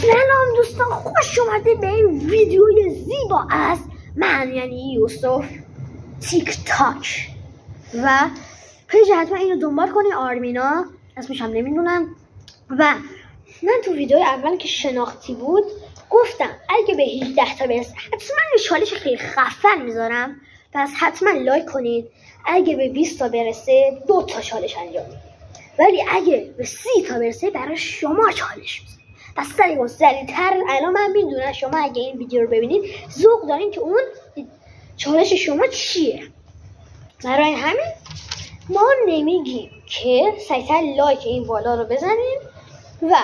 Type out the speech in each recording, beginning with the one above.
سلام دوستان، خوش اومدید به این ویدیوی زیبا از من یعنی یوسف تیک تاک. و پیج حتما اینو دنبال کنی، آرمینا اسمش هم نمیدونم. و من تو ویدیوی اول که شناختی بود گفتم اگه به 18 تا برسه حتما یه چالش خیلی خفن میذارم، پس حتما لایک کنید. اگه به 20 تا برسه 2 تا چالش انجام میدم، ولی اگه به 30 تا برسه برای شما چالش میذارم. پس سریعتر الان من میدونم شما اگه این ویدیو رو ببینید ذوق دارین که اون چالش شما چیه. برای همین ما نمیگیم که سریعتر لایک این بالا رو بزنین. و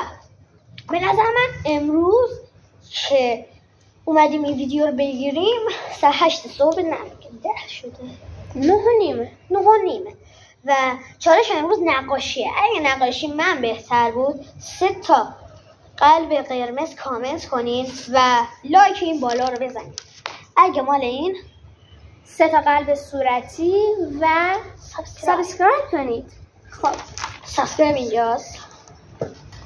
به نظر من امروز که اومدیم این ویدیو رو بگیریم ساعت 8 صبح، نه 10 شده، 9:30 و چالش امروز نقاشیه. اگه نقاشی من بهتر بود 3 تا قلب قرمز کامنت کنین و لایک این بالا رو بزنین. اگه مال این 3 تا قلب صورتی و سابسکرایب کنید. خب سابسکرایب اینجاست.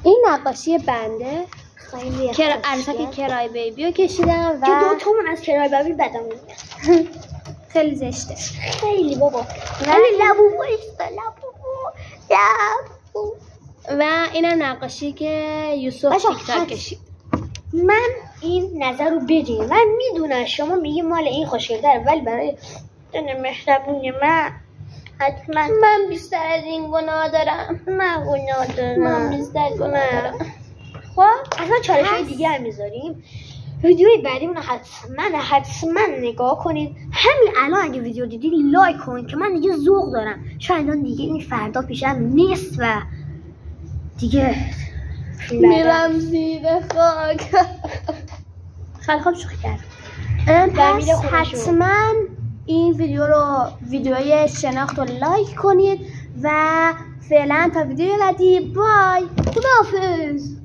این نقاشی بنده خیلی عروسک کرای بیبی رو کشیدم و که 2 تامون از کرای بیبی بدم میاد. خیلی زشته، خیلی بابا، خیلی لبو و اینم نقاشی که یوسف تیک تاک کشید. من این نظر رو بدین، من میدونم شما میگی مال این خوشگل‌تره، ولی برای مهربونی من حتما من بیشتر از این گناه دارم. من بیشتر گناه دارم. خب اصلا چالش های دیگه هم میذاریم. ویدیوی بعدیمون حتما نگاه کنید. همین الان اگه ویدیو دیدید لایک کنید که من دیگه ذوق دارم. شاید دیگه این فردا پیشم نیست و دیگه میرم زیر خاک. خیلی خوب شوخی کردم. پس حتما این ویدیوی شناخت رو لایک کنید و فعلا تا ویدیو بعدی بای، خداحافظ.